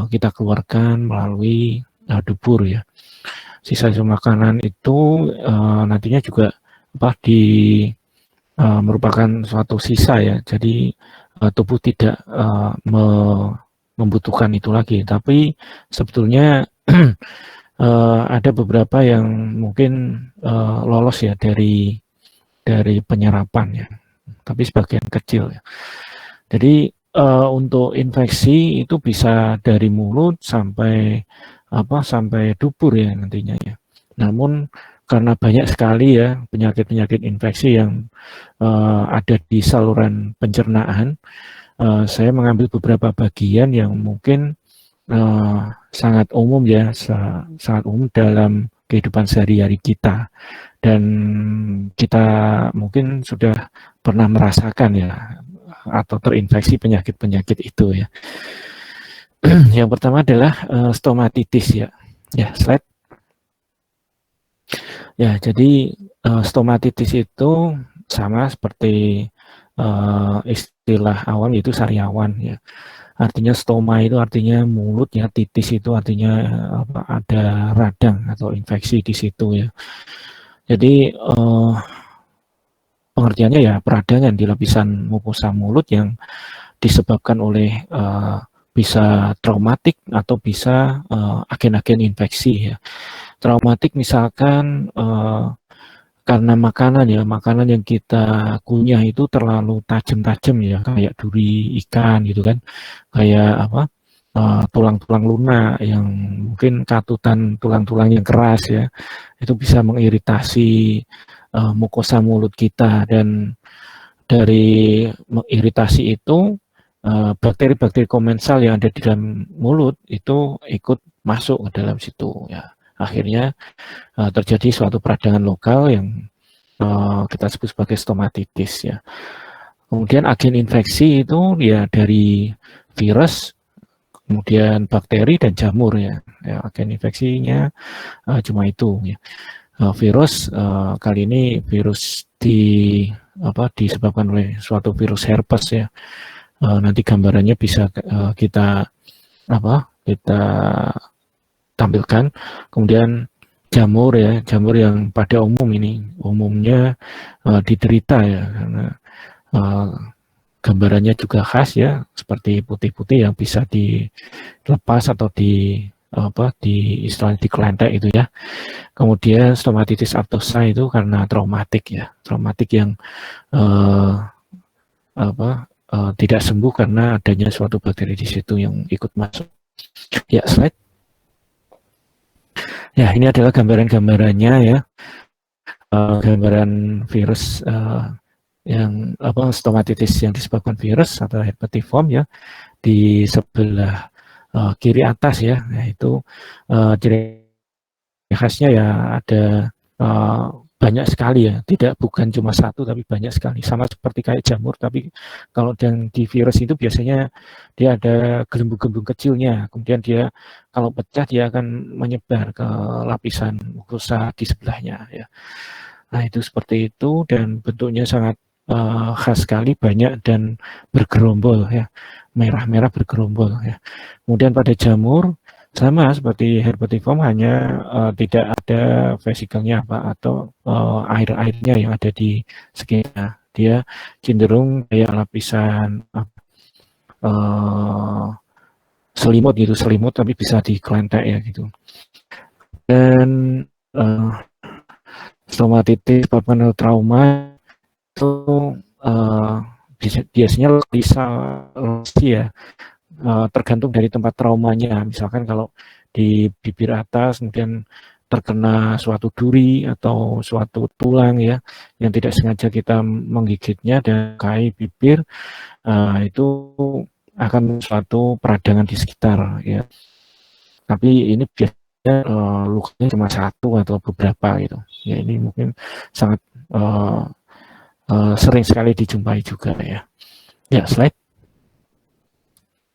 kita keluarkan melalui dubur ya. Sisa-sisa makanan itu nantinya juga merupakan suatu sisa ya. Jadi tubuh tidak membutuhkan itu lagi. Tapi sebetulnya ada beberapa yang mungkin lolos ya dari penyerapan ya. Tapi sebagian kecil ya. Jadi untuk infeksi itu bisa dari mulut sampai dubur ya nantinya ya. Namun karena banyak sekali ya penyakit-penyakit infeksi yang ada di saluran pencernaan, saya mengambil beberapa bagian yang mungkin sangat umum ya, sangat umum dalam kehidupan sehari-hari kita. Dan kita mungkin sudah pernah merasakan ya atau terinfeksi penyakit-penyakit itu ya. Yang pertama adalah stomatitis ya. Ya, slide. Ya, jadi stomatitis itu sama seperti istilah awam yaitu sariawan ya. Artinya stoma itu artinya mulut ya, titis itu artinya ada radang atau infeksi di situ ya. Jadi pengertiannya ya peradangan di lapisan mukosa mulut yang disebabkan oleh bisa traumatik atau bisa agen-agen infeksi ya. Traumatik misalkan karena makanan yang kita kunyah itu terlalu tajam-tajam ya, kayak duri ikan gitu kan, kayak tulang-tulang lunak yang mungkin katutan tulang-tulang yang keras ya, itu bisa mengiritasi mukosa mulut kita, dan dari mengiritasi itu bakteri-bakteri komensal yang ada di dalam mulut itu ikut masuk ke dalam situ ya. Akhirnya terjadi suatu peradangan lokal yang kita sebut sebagai stomatitis ya. Kemudian agen infeksi itu ya dari virus, kemudian bakteri dan jamur ya. Agen infeksinya cuma itu ya. Virus kali ini virus disebabkan oleh suatu virus herpes ya. Nanti gambarannya bisa kita tampilkan. Kemudian jamur ya, jamur yang pada umumnya diderita ya, karena gambarannya juga khas ya, seperti putih-putih yang bisa dilepas atau istilahnya dikelentek itu ya. Kemudian stomatitis aftosa itu karena traumatik ya, traumatik yang tidak sembuh karena adanya suatu bakteri di situ yang ikut masuk. Ya, slide. Ya, ini adalah gambaran-gambarannya ya, gambaran virus yang stomatitis yang disebabkan virus atau herpetiform ya, di sebelah kiri atas ya, yaitu ciri khasnya ya ada banyak sekali ya, bukan cuma satu tapi banyak sekali, sama seperti kayak jamur, tapi kalau yang di virus itu biasanya dia ada gelembung-gelembung kecilnya, kemudian dia kalau pecah dia akan menyebar ke lapisan mukosa di sebelahnya ya. Nah itu seperti itu, dan bentuknya sangat khas sekali, banyak dan bergerombol ya, merah-merah bergerombol ya. Kemudian pada jamur sama seperti herpetiform, hanya tidak ada vesikelnya atau air-airnya yang ada di sekitar. Dia cenderung kayak lapisan selimut tapi bisa dikelentek ya gitu. Dan stomatitis disebabkan trauma itu biasanya bisa ya, tergantung dari tempat traumanya. Misalkan kalau di bibir atas kemudian terkena suatu duri atau suatu tulang ya, yang tidak sengaja kita menggigitnya dan melukai bibir, itu akan suatu peradangan di sekitar ya. Tapi ini biasanya lukanya cuma satu atau beberapa gitu. Ya ini mungkin sangat sering sekali dijumpai juga ya. Ya, slide.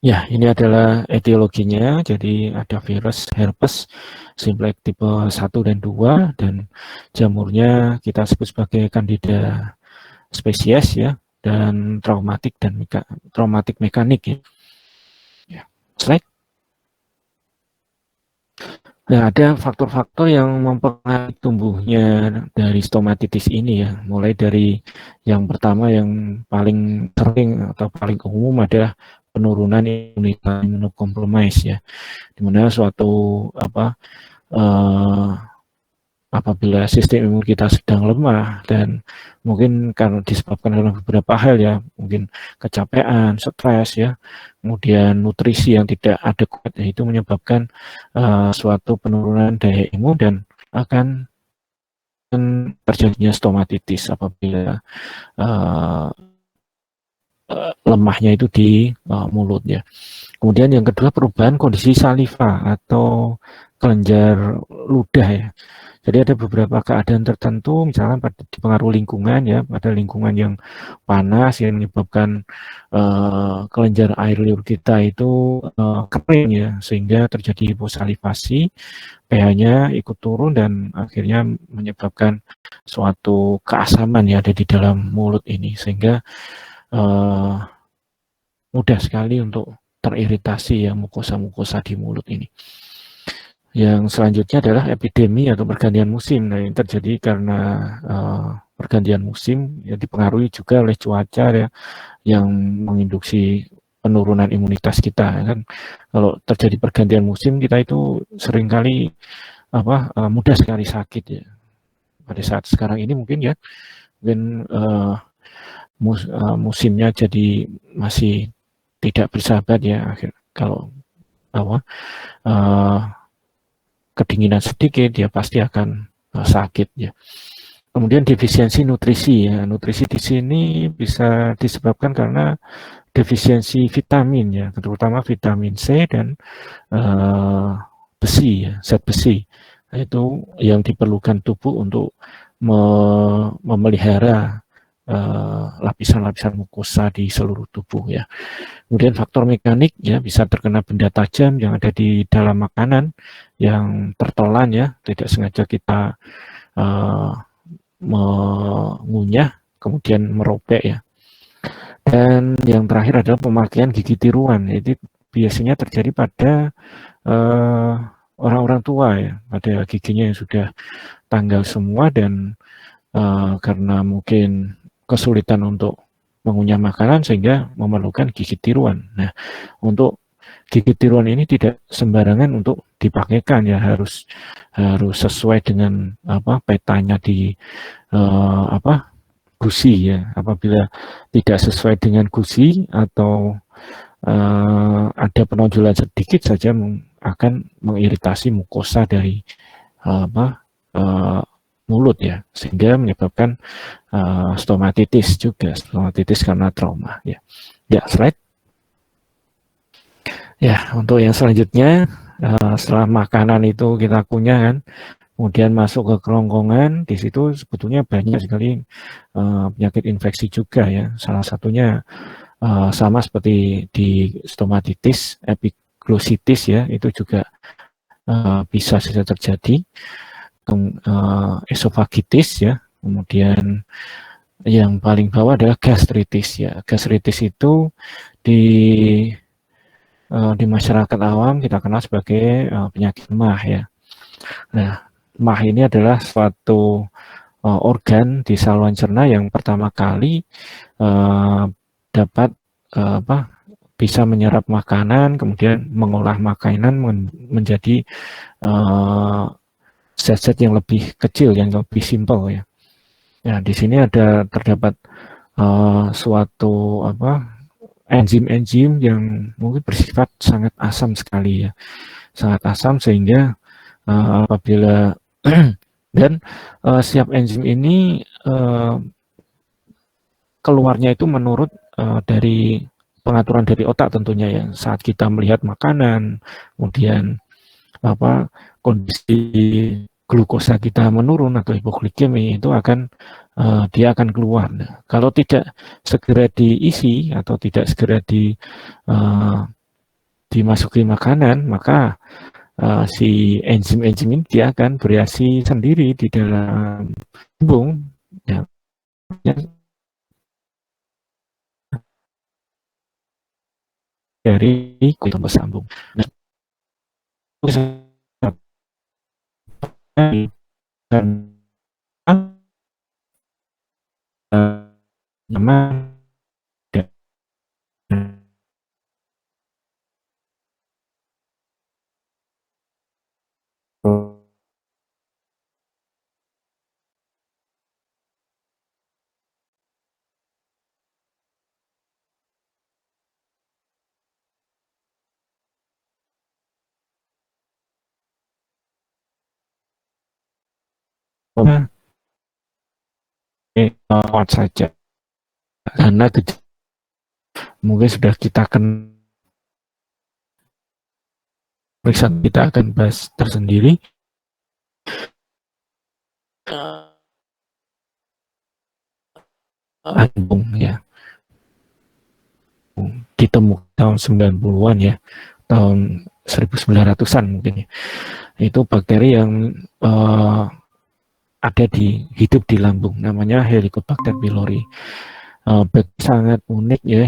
Ya, ini adalah etiologinya. Jadi ada virus herpes simplex tipe 1 dan 2, dan jamurnya kita sebut sebagai Candida species ya, dan traumatik mekanik ya. Ya, slide. Nah, ada faktor-faktor yang mempengaruhi tumbuhnya dari stomatitis ini ya. Mulai dari yang pertama yang paling sering atau paling umum adalah penurunan imunitas imunokompromis ya. Di mana suatu eh, apabila sistem imun kita sedang lemah dan mungkin karena disebabkan oleh beberapa hal ya, mungkin kecapean, stres ya, kemudian nutrisi yang tidak adekuat ya, itu menyebabkan suatu penurunan daya imun dan akan terjadinya stomatitis apabila uh, lemahnya itu di mulut ya. Kemudian yang kedua perubahan kondisi saliva atau kelenjar ludah ya. Jadi ada beberapa keadaan tertentu, misalkan pada pengaruh lingkungan ya, pada lingkungan yang panas yang menyebabkan kelenjar air liur kita itu kering ya, sehingga terjadi hiposalivasi, pH-nya ikut turun dan akhirnya menyebabkan suatu keasaman ya ada di dalam mulut ini, sehingga uh, mudah sekali untuk teriritasi ya mukosa-mukosa di mulut ini. Yang selanjutnya adalah epidemi atau pergantian musim. Nah, ini terjadi karena pergantian musim ya dipengaruhi juga oleh cuaca ya yang menginduksi penurunan imunitas kita kan. Kalau terjadi pergantian musim kita itu seringkali mudah sekali sakit ya. Pada saat sekarang ini mungkin ya mungkin musimnya jadi masih tidak bersahabat ya kalau apa uh, kedinginan sedikit dia pasti akan sakit ya. Kemudian defisiensi nutrisi ya. Nutrisi di sini bisa disebabkan karena defisiensi vitamin ya, terutama vitamin C dan besi ya, zat besi. Nah, itu yang diperlukan tubuh untuk memelihara lapisan-lapisan mukosa di seluruh tubuh ya. Kemudian faktor mekanik ya bisa terkena benda tajam yang ada di dalam makanan yang tertelan ya, tidak sengaja kita mengunyah kemudian merobek ya. Dan yang terakhir adalah pemakaian gigi tiruan. Jadi biasanya terjadi pada orang-orang tua ya, pada giginya yang sudah tanggal semua dan karena mungkin kesulitan untuk mengunyah makanan sehingga memerlukan gigi tiruan. Nah, untuk gigi tiruan ini tidak sembarangan untuk dipakaikan ya, harus sesuai dengan petanya di gusi ya. Apabila tidak sesuai dengan gusi atau ada penonjolan sedikit saja akan mengiritasi mukosa dari uh, mulut ya, sehingga menyebabkan stomatitis karena trauma ya. Ya, slide. Ya, untuk yang selanjutnya setelah makanan itu kita kunyah kan, kemudian masuk ke kerongkongan, di situ sebetulnya banyak sekali penyakit infeksi juga ya. Salah satunya sama seperti di stomatitis, epiglositis ya, itu juga bisa saja terjadi. Esofagitis ya, kemudian yang paling bawah adalah gastritis ya. Gastritis itu di masyarakat awam kita kenal sebagai penyakit MAH ya. Nah, MAH ini adalah suatu organ di saluran cerna yang pertama kali dapat bisa menyerap makanan, kemudian mengolah makanan menjadi zat-zat yang lebih kecil, yang lebih simpel ya. Ya, di sini terdapat suatu enzim-enzim yang mungkin bersifat sangat asam sekali ya, sangat asam sehingga apabila dan setiap enzim ini keluarnya itu menurut dari pengaturan dari otak tentunya ya. Saat kita melihat makanan, kemudian kondisi glukosa kita menurun atau hipoglikemi itu dia akan keluar. Nah, kalau tidak segera diisi atau tidak segera dimasuki makanan, maka si enzim-enzim ini dia akan bereaksi sendiri di dalam lambung ya, dari kulit sambung. Nah, dan nyaman dan kuat saja karena mungkin sudah kita akan periksa, kita akan bahas tersendiri lambung ya, ditemukan tahun 90-an ya, tahun 1900-an mungkin ya. Itu bakteri yang ada hidup di lambung, namanya Helicobacter pylori. Sangat unik ya,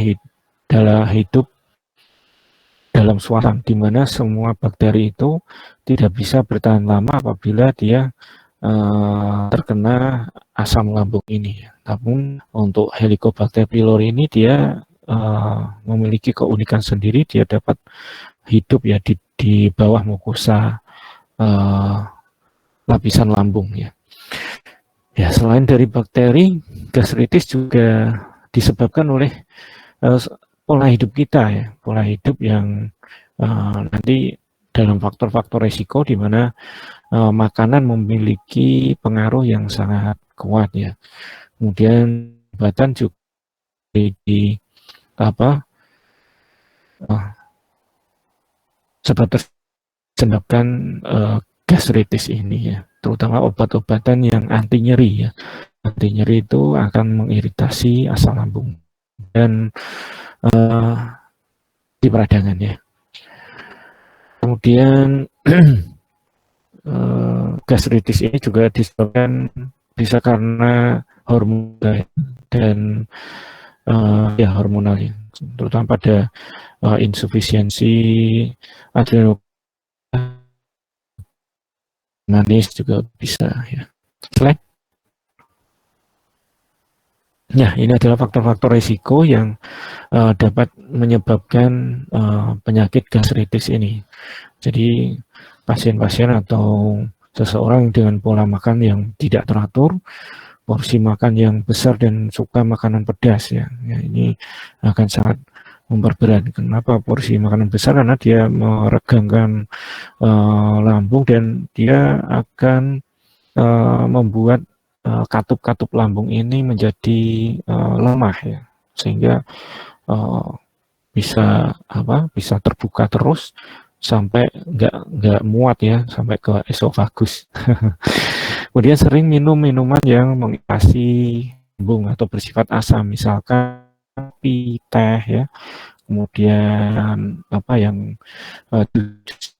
hidup dalam suasana di mana semua bakteri itu tidak bisa bertahan lama apabila dia terkena asam lambung ini. Namun untuk Helicobacter pylori ini dia memiliki keunikan sendiri, dia dapat hidup ya di bawah mukosa lapisan lambung ya. Ya, selain dari bakteri, gastritis juga disebabkan oleh pola hidup kita ya, pola hidup yang nanti dalam faktor-faktor resiko di mana makanan memiliki pengaruh yang sangat kuat ya. Kemudian obat juga sebabkan gastritis ini ya, terutama obat-obatan yang anti nyeri ya. Anti nyeri itu akan mengiritasi asam lambung dan di peradangan ya. Kemudian gastritis ini juga disebabkan bisa karena hormon dan ya hormonal ya, terutama pada insufisiensi adrenal manis juga bisa ya. Slide. Nah, ini adalah faktor-faktor risiko yang dapat menyebabkan penyakit gastritis ini. Jadi pasien-pasien atau seseorang dengan pola makan yang tidak teratur, porsi makan yang besar dan suka makanan pedas ya, ini akan sangat memperberat. Kenapa porsi makanan besar? Karena dia meregangkan lambung dan dia akan membuat katup-katup lambung ini menjadi lemah ya, sehingga bisa terbuka terus sampai nggak muat ya, sampai ke esofagus. Kemudian sering minum minuman yang mengiritasi lambung atau bersifat asam, misalkan kopi, teh ya. Kemudian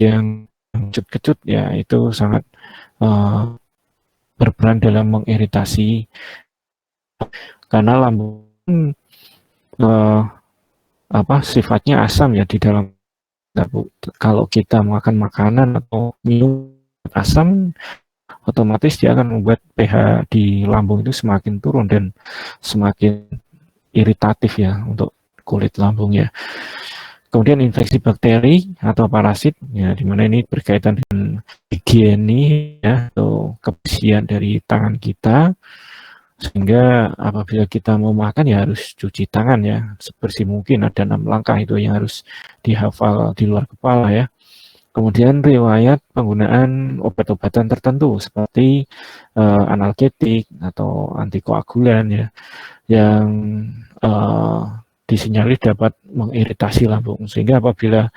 yang kecut-kecut ya, itu sangat berperan dalam mengiritasi karena lambung sifatnya asam ya di dalam. Kalau kita makan makanan atau minum asam, otomatis dia akan membuat pH di lambung itu semakin turun dan semakin iritatif ya untuk kulit lambungnya. Kemudian infeksi bakteri atau parasit ya, dimana ini berkaitan dengan higienis ya, atau kebersihan dari tangan kita, sehingga apabila kita mau makan ya harus cuci tangan ya sebersih mungkin. Ada 6 langkah itu yang harus dihafal di luar kepala ya. Kemudian riwayat penggunaan obat-obatan tertentu seperti analgetik atau antikoagulan ya, yang disinyalir dapat mengiritasi lambung, sehingga apabila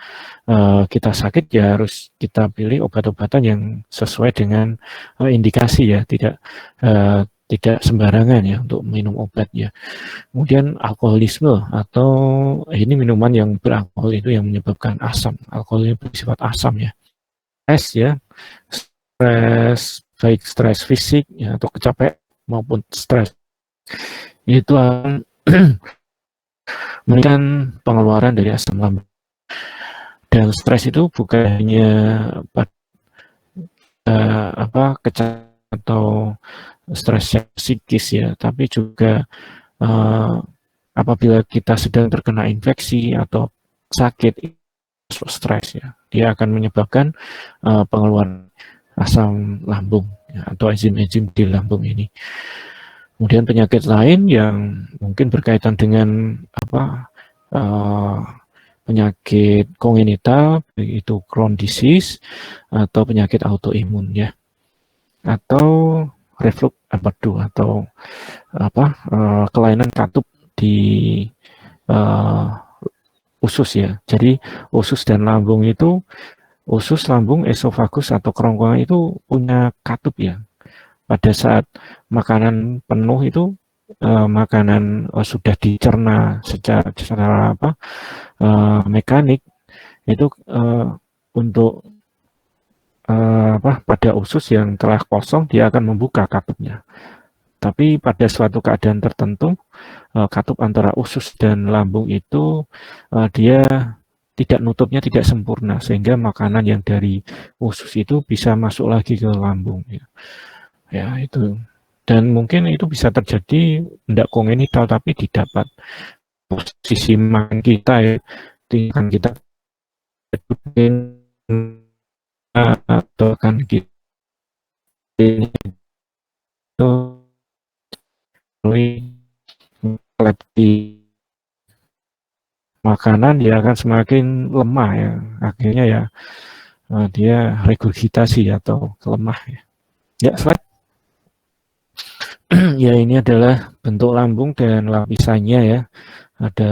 kita sakit ya harus kita pilih obat-obatan yang sesuai dengan indikasi ya, tidak sembarangan ya untuk minum obat ya. Kemudian alkoholisme atau ini minuman yang beralkohol itu yang menyebabkan asam, alkoholnya bersifat asam ya. Stres ya, baik stres fisik ya, atau kecapean maupun stres itu akan meningkatkan pengeluaran dari asam lambung. Dan stres itu bukan hanya atau stres psikis ya, tapi juga apabila kita sedang terkena infeksi atau sakit, stres ya, dia akan menyebabkan pengeluaran asam lambung ya, atau enzim-enzim di lambung ini. Kemudian penyakit lain yang mungkin berkaitan dengan penyakit kongenital, yaitu Crohn disease atau penyakit autoimun ya, atau reflux atau kelainan katup di usus ya. Jadi usus dan lambung itu, usus, lambung, esofagus atau kerongkongan itu punya katup ya. Pada saat makanan penuh itu makanan sudah dicerna secara mekanik itu untuk pada usus yang telah kosong dia akan membuka katupnya. Tapi pada suatu keadaan tertentu katup antara usus dan lambung itu dia tidak sempurna, sehingga makanan yang dari usus itu bisa masuk lagi ke lambung ya itu. Dan mungkin itu bisa terjadi tidak kongenital tapi didapat posisi makan kita ya, tingkat kita atau kan kita itu di makanan dia akan semakin lemah ya, akhirnya ya dia regurgitasi atau lemah ya. Slide. Ya, ini adalah bentuk lambung dan lapisannya ya. Ada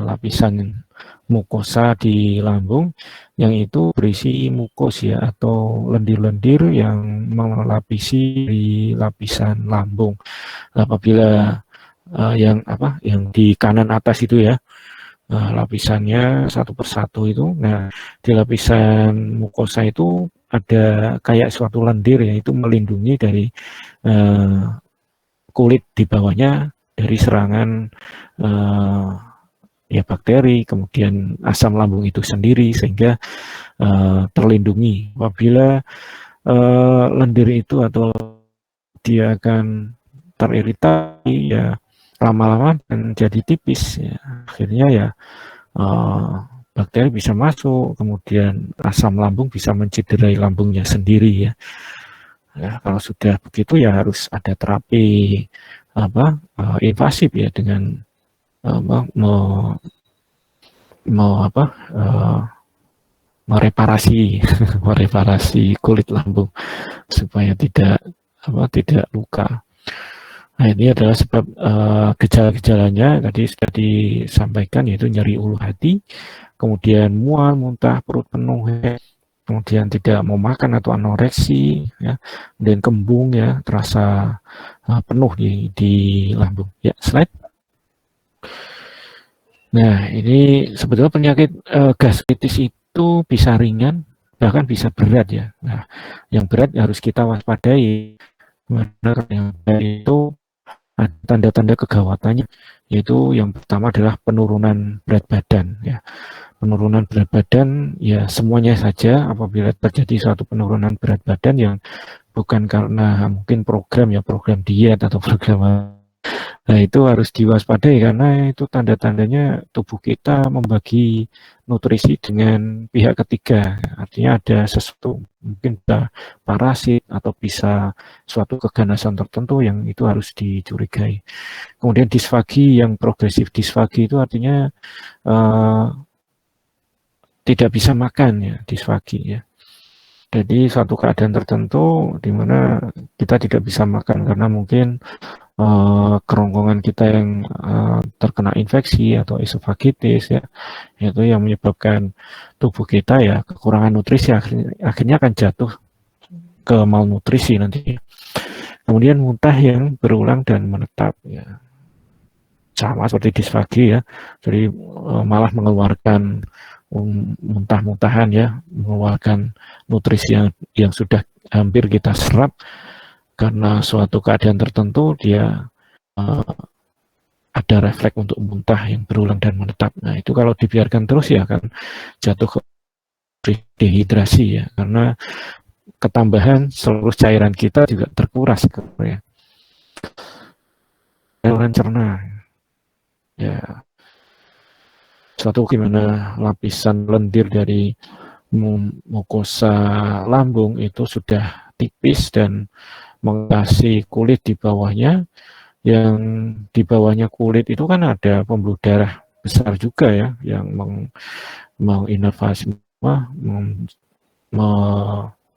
lapisan mukosa di lambung yang itu berisi mukos ya, atau lendir-lendir yang melapisi di lapisan lambung. Apabila yang di kanan atas itu ya, lapisannya satu persatu itu. Nah, di lapisan mukosa itu ada kayak suatu lendir ya, itu melindungi dari kulit di bawahnya dari serangan ya bakteri, kemudian asam lambung itu sendiri, sehingga terlindungi. Apabila lendir itu atau dia akan teriritasi ya, lama-lama akan jadi tipis ya. Akhirnya ya bakteri bisa masuk, kemudian asam lambung bisa mencederai lambungnya sendiri ya. Ya, kalau sudah begitu ya harus ada terapi invasif ya, dengan mereparasi kulit lambung supaya tidak luka. Nah, ini adalah sebab gejala-gejalanya tadi sudah disampaikan, yaitu nyeri ulu hati, kemudian mual, muntah, perut penuh ya, kemudian tidak mau makan atau anoreksi ya, kemudian kembung ya, terasa penuh di lambung ya. Slide. Nah, ini sebetulnya penyakit gastritis itu bisa ringan, bahkan bisa berat ya. Nah, yang berat harus kita waspadai. Benar, yang berat itu ada tanda-tanda kegawatannya, yaitu yang pertama adalah penurunan berat badan ya. Penurunan berat badan ya, semuanya saja apabila terjadi suatu penurunan berat badan yang bukan karena mungkin program diet atau program, nah itu harus diwaspadai, karena itu tanda-tandanya tubuh kita membagi nutrisi dengan pihak ketiga. Artinya ada sesuatu, mungkin bisa parasit atau bisa suatu keganasan tertentu yang itu harus dicurigai. Kemudian disfagi yang progresif, disfagi itu artinya tidak bisa makan ya, disfagi ya. Jadi suatu keadaan tertentu di mana kita tidak bisa makan karena mungkin kerongkongan kita yang terkena infeksi atau esofagitis ya, itu yang menyebabkan tubuh kita ya kekurangan nutrisi, akhirnya akan jatuh ke malnutrisi nanti. Kemudian muntah yang berulang dan menetap ya, sama seperti disfagi ya, jadi malah mengeluarkan muntah-muntahan ya, mengeluarkan nutrisi yang sudah hampir kita serap karena suatu keadaan tertentu, dia ada refleks untuk muntah yang berulang dan menetap. Nah, itu kalau dibiarkan terus ya akan jatuh ke dehidrasi ya, karena ketambahan seluruh cairan kita juga terkuras ya. Saluran cerna ya, suatu gimana lapisan lendir dari mukosa lambung itu sudah tipis dan mengatasi kulit di bawahnya. Yang di bawahnya kulit itu kan ada pembuluh darah besar juga ya, yang menginervasi,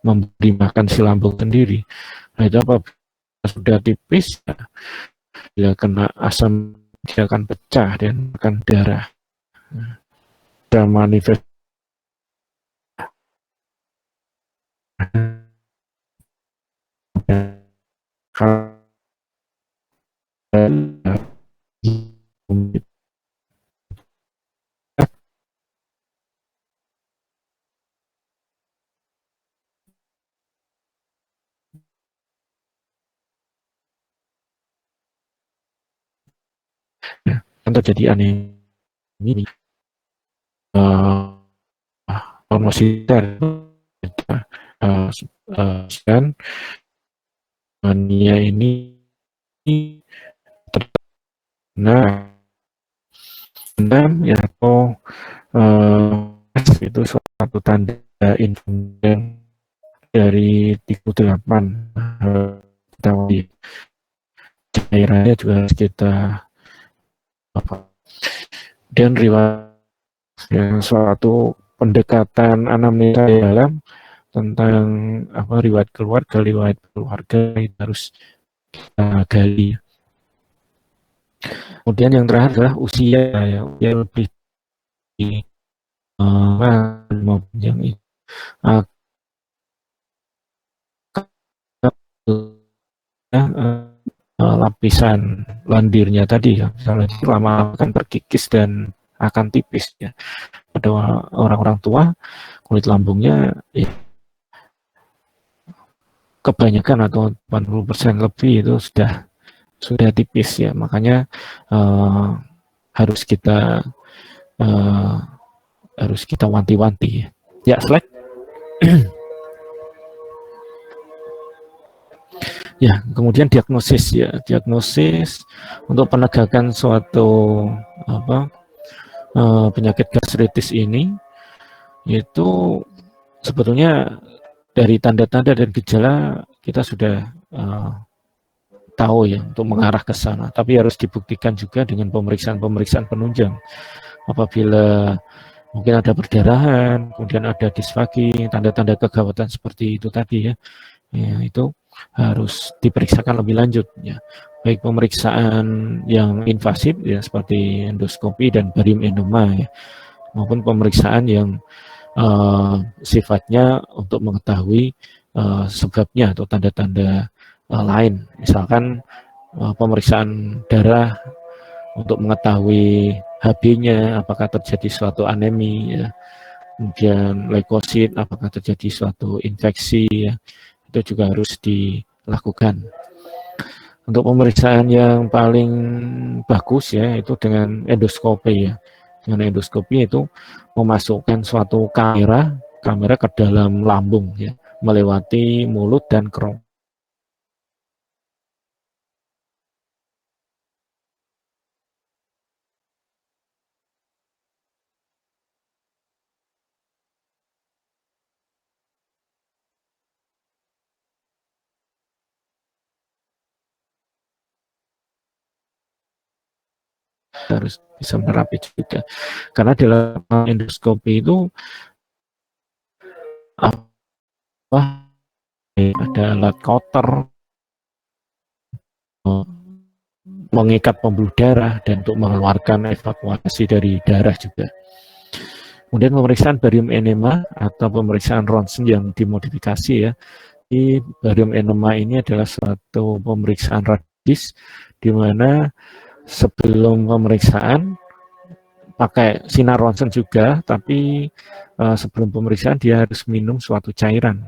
memberi makan si lambung sendiri. Nah itu apa sudah tipis, ya kena asam dia akan pecah dan akan darah. Dan manifest kan terjadi anemia ini, hormosider dan anemia ini terkena ya, atau itu suatu tanda infeksi dari 38 cairannya juga harus kita dan riwayat yang suatu pendekatan anamnesa dalam tentang riwayat keluarga itu harus kita gali. Kemudian yang terakhir adalah usia ya, usia lebih yang itu lapisan lendirnya tadi ya, misalnya lama akan terkikis dan akan tipis ya. Pada orang-orang tua kulit lambungnya ya, kebanyakan atau 80% lebih itu sudah tipis ya, makanya harus kita wanti-wanti ya. Slide. Ya, kemudian diagnosis ya, diagnosis untuk penegakan suatu penyakit gastritis ini itu sebetulnya dari tanda-tanda dan gejala kita sudah tahu ya untuk mengarah ke sana, tapi harus dibuktikan juga dengan pemeriksaan penunjang. Apabila mungkin ada perdarahan, kemudian ada disfagi, tanda-tanda kegawatan seperti itu tadi ya, itu harus diperiksakan lebih lanjut ya, baik pemeriksaan yang invasif ya seperti endoskopi dan barium enoma ya, maupun pemeriksaan yang sifatnya untuk mengetahui sebabnya atau tanda-tanda lain, misalkan pemeriksaan darah untuk mengetahui HB-nya apakah terjadi suatu anemi ya, kemudian leukosit apakah terjadi suatu infeksi ya, itu juga harus dilakukan. Untuk pemeriksaan yang paling bagus ya itu dengan endoskopi ya. Dengan endoskopi itu memasukkan suatu kamera ke dalam lambung ya, melewati mulut dan kerongkongan. Harus bisa merapi juga, karena dalam endoskopi itu ada alat cutter mengikat pembuluh darah dan untuk mengeluarkan evakuasi dari darah juga. Kemudian pemeriksaan barium enema atau pemeriksaan ronsen yang dimodifikasi ya. Di barium enema ini adalah suatu pemeriksaan radis di mana sebelum pemeriksaan pakai sinar ronsen juga, tapi sebelum pemeriksaan dia harus minum suatu cairan.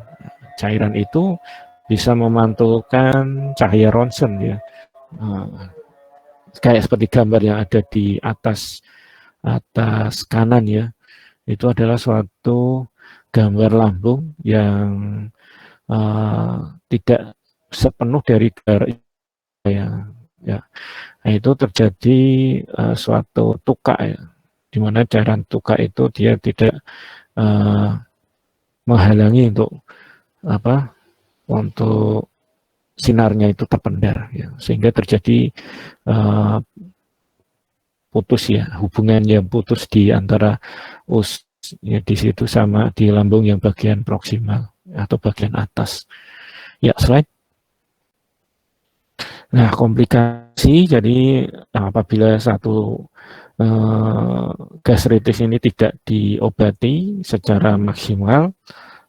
Cairan itu bisa memantulkan cahaya ronsen ya. Kayak seperti gambar yang ada di atas kanan ya. Itu adalah suatu gambar lambung yang tidak sepenuh dari darah ya. Nah, itu terjadi suatu tukak ya, di mana cairan tukak itu dia tidak menghalangi untuk sinarnya itu terpendar ya, sehingga terjadi putus ya, hubungan yang putus di antara ya, di situ sama di lambung yang bagian proksimal atau bagian atas. Ya, slide. Nah, komplikasi jadi apabila satu gastritis ini tidak diobati secara maksimal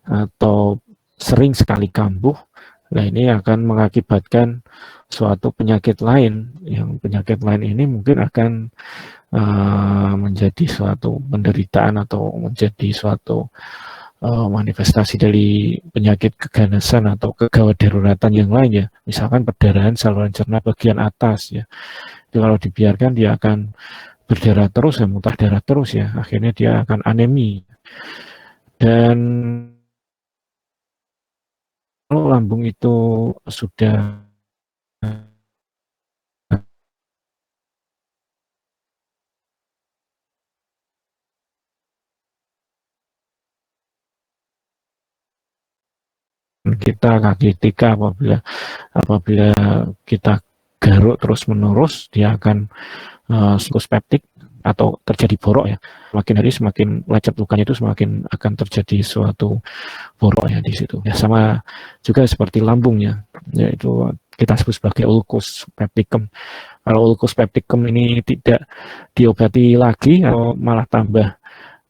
atau sering sekali kambuh, nah ini akan mengakibatkan suatu penyakit lain, yang penyakit lain ini mungkin akan menjadi suatu penderitaan atau menjadi suatu manifestasi dari penyakit keganasan atau kegawat daruratan yang lain ya, misalkan perdarahan saluran cerna bagian atas ya. Jadi kalau dibiarkan dia akan berdarah terus ya, muntah darah terus ya, akhirnya dia akan anemi. Dan kalau lambung itu sudah kita ketika apabila kita garuk terus menerus, dia akan siklus peptik atau terjadi borok ya. Semakin hari semakin lecet lukanya itu semakin akan terjadi suatu borok ya di situ. Ya, sama juga seperti lambungnya, yaitu kita sebut sebagai ulcus pepticum. Kalau ulcus pepticum ini tidak diobati lagi atau malah tambah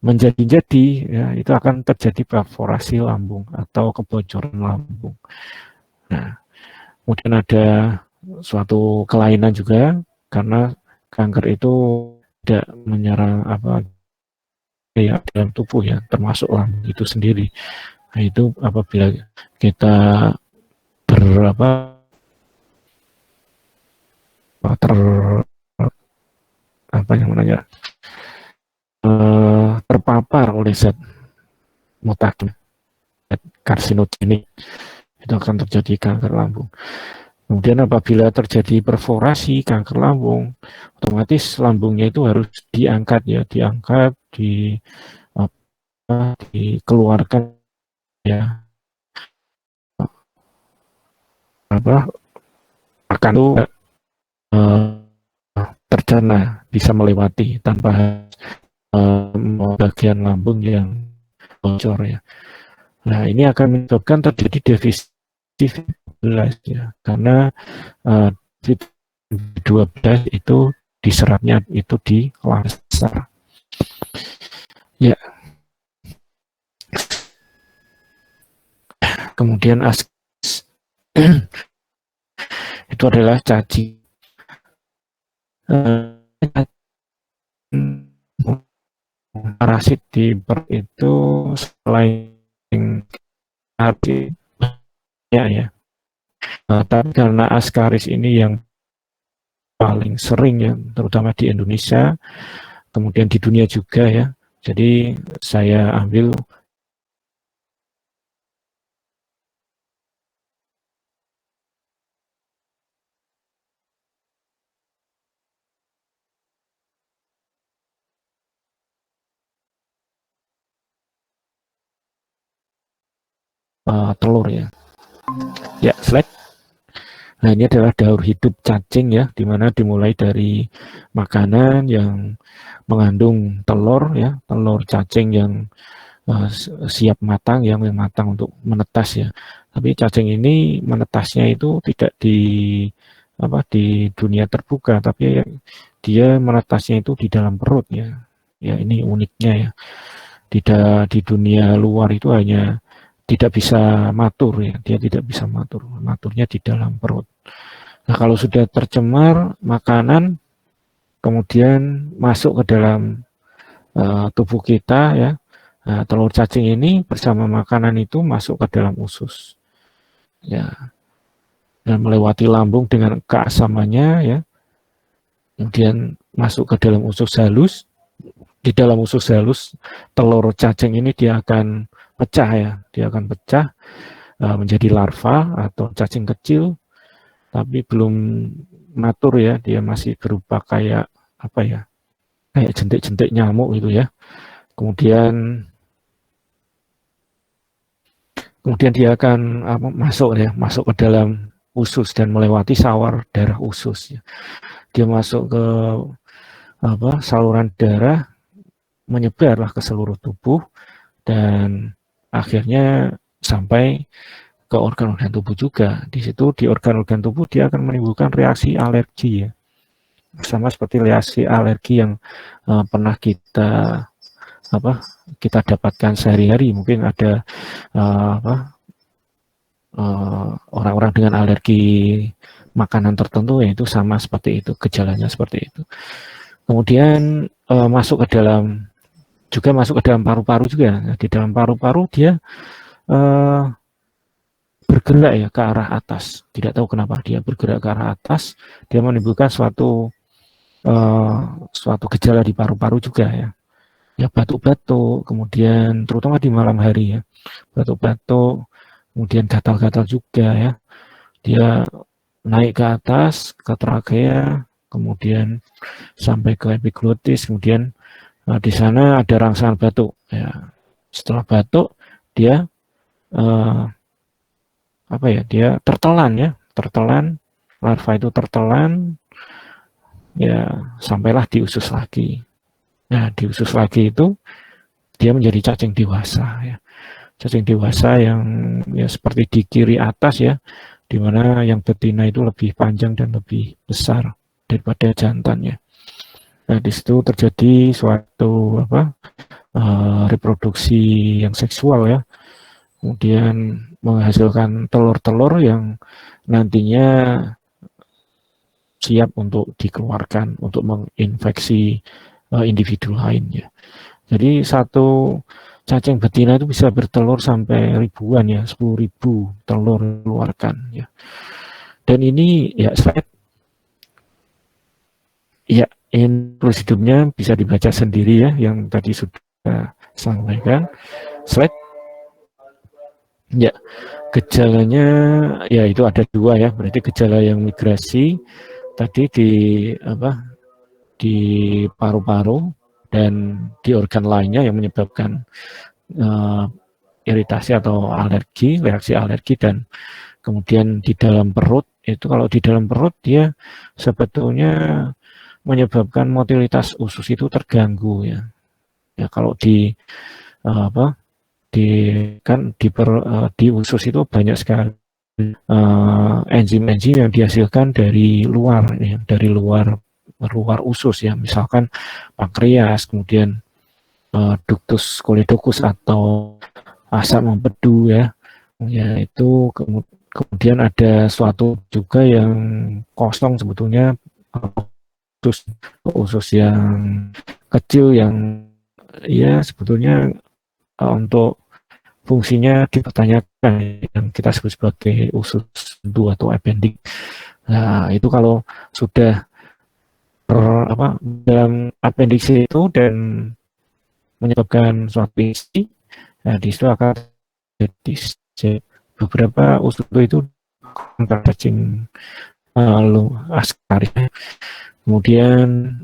menjadi-jadi, ya, itu akan terjadi perforasi lambung atau kebocoran lambung. Nah, kemudian ada suatu kelainan juga karena kanker itu tidak menyerang ya dalam tubuh ya, termasuk lambung itu sendiri. Nah, itu apabila kita terpapar oleh zat mutagen, karsinogenik, itu akan terjadi kanker lambung. Kemudian apabila terjadi perforasi kanker lambung, otomatis lambungnya itu harus diangkat ya, dikeluarkan ya, akan itu tercerna, bisa melewati tanpa bagian lambung yang bocor ya. Nah, ini akan menyebabkan terjadi defisit vitamin B12 ya, karena vitamin B12 itu diserapnya itu di lasar. Ya. Kemudian itu adalah cacing. Parasit di perut itu selain ya. Tapi karena Ascaris ini yang paling sering ya, terutama di Indonesia, kemudian di dunia juga ya. Jadi saya ambil telur ya. Ya, slide. Nah, ini adalah daur hidup cacing ya, dimana dimulai dari makanan yang mengandung telur ya, telur cacing yang siap matang, yang matang untuk menetas ya. Tapi cacing ini menetasnya itu tidak di dunia terbuka, tapi dia menetasnya itu di dalam perut ya. Ya, ini uniknya ya. Tidak di dunia luar itu hanya tidak bisa matur ya, dia tidak bisa matur, maturnya di dalam perut. Nah, kalau sudah tercemar makanan, kemudian masuk ke dalam tubuh kita ya, nah, telur cacing ini bersama makanan itu masuk ke dalam usus ya, dan melewati lambung dengan keasamannya ya, kemudian masuk ke dalam usus halus. Di dalam usus halus telur cacing ini dia akan pecah ya, dia akan pecah menjadi larva atau cacing kecil, tapi belum matur ya, dia masih berupa kayak apa ya, kayak jentik-jentik nyamuk gitu ya. Kemudian dia akan masuk ke dalam usus dan melewati sawar darah usus ya. Dia masuk ke saluran darah, menyebarlah ke seluruh tubuh dan akhirnya sampai ke organ-organ tubuh juga. Di situ di organ-organ tubuh dia akan menimbulkan reaksi alergi ya. Sama seperti reaksi alergi yang pernah kita dapatkan sehari-hari. Mungkin ada orang-orang dengan alergi makanan tertentu, yaitu sama seperti itu, gejalanya seperti itu. Kemudian masuk ke dalam paru-paru juga. Nah, di dalam paru-paru dia bergerak ya ke arah atas. Tidak tahu kenapa dia bergerak ke arah atas. Dia menimbulkan suatu gejala di paru-paru juga ya. Ya batuk-batuk, kemudian terutama di malam hari ya, batuk-batuk, kemudian gatal-gatal juga ya. Dia naik ke atas, ke trachea, kemudian sampai ke epiglotis, kemudian di sana ada rangsangan batuk. Ya. Setelah batuk, dia dia tertelan, larva itu tertelan, ya sampailah di usus lagi. Nah, di usus lagi itu dia menjadi cacing dewasa ya. Cacing dewasa yang ya seperti di kiri atas ya, di mana yang betina itu lebih panjang dan lebih besar daripada jantannya. Nah, di situ terjadi suatu reproduksi yang seksual ya. Kemudian menghasilkan telur-telur yang nantinya siap untuk dikeluarkan untuk menginfeksi individu lain ya. Jadi satu cacing betina itu bisa bertelur sampai ribuan ya, 10.000 telur dikeluarkan ya. Dan ini ya slide ya, siklus hidupnya bisa dibaca sendiri ya, yang tadi sudah sampaikan. Slide ya, gejalanya ya itu ada dua ya, berarti gejala yang migrasi tadi di paru-paru dan di organ lainnya yang menyebabkan iritasi atau alergi, reaksi alergi, dan kemudian di dalam perut itu, kalau di dalam perut dia sebetulnya menyebabkan motilitas usus itu terganggu ya. Ya kalau di di usus itu banyak sekali enzim-enzim yang dihasilkan dari luar ya, dari luar usus ya, misalkan pankreas, kemudian ductus choledochus atau asam empedu ya, yaitu kemudian ada suatu juga yang kosong sebetulnya, usus yang kecil yang ya sebetulnya untuk fungsinya dipertanyakan, yang kita sebut sebagai usus sendu atau appendix. Nah itu kalau sudah dalam appendix itu dan menyebabkan suatu isi, nah di situ akan jadi beberapa usus itu cacing askar. Kemudian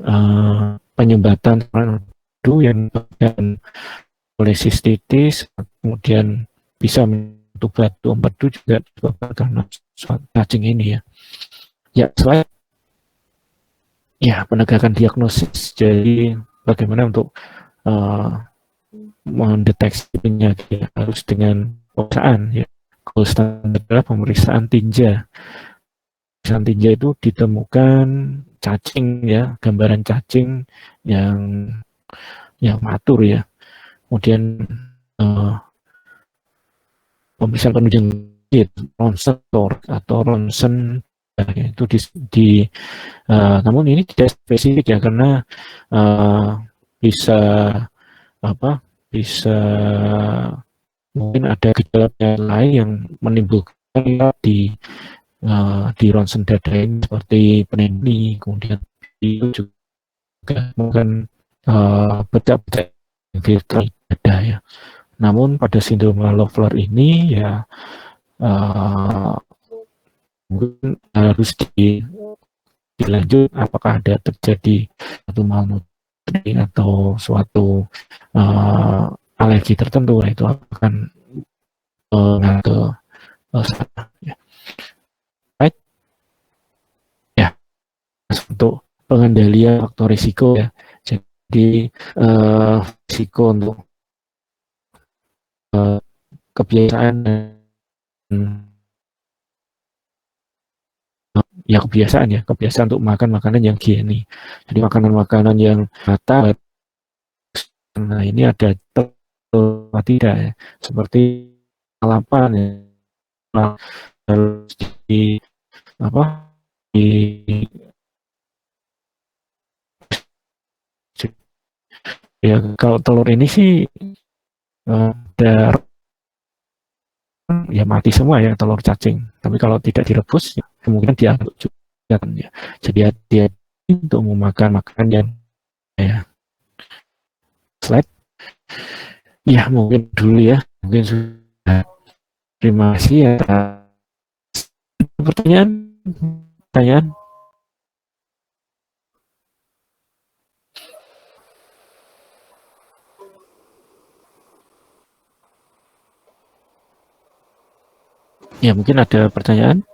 penyumbatan yang oleh sistitis, kemudian bisa untuk batu empedu juga disebabkan karena cacing ini ya. Ya, slide. Ya, penegakan diagnosis. Jadi bagaimana untuk mendeteksi penyakit harus dengan pemeriksaan ya. Kalau standar adalah pemeriksaan tinja. Pemeriksaan tinja itu ditemukan cacing ya, gambaran cacing yang matur ya. Kemudian pemeriksaan penunjang ronsen atau ronsen itu namun ini tidak spesifik ya, karena bisa mungkin ada gejala lain yang menimbulkan di ronsen dada ini seperti pneumonia, kemudian itu juga mungkin bedak-bedak virtual dada ya. Namun pada sindrom Loeffler ini ya mungkin harus dilanjut apakah ada terjadi satu malnutrisi atau suatu alergi tertentu. Nah, itu akan ke sana ya. Right? Ya, untuk pengendalian faktor risiko ya. Jadi risiko untuk kebiasaan ya kebiasaan untuk makan makanan yang gini. Jadi makanan-makanan yang rata, nah ini ada telur tidak ya, seperti lalapan ya, harus di apa di ya kalau telur ini sih ada ya mati semua ya telur cacing. Tapi kalau tidak direbus, ya, kemungkinan diaduk juga kan ya. Jadi hati-hati untuk memakan makanan yang ya. Slide. Ya mungkin dulu ya. Mungkin sudah. Terima kasih ya. Pertanyaan. Pertanyaan. Ya mungkin ada pertanyaan.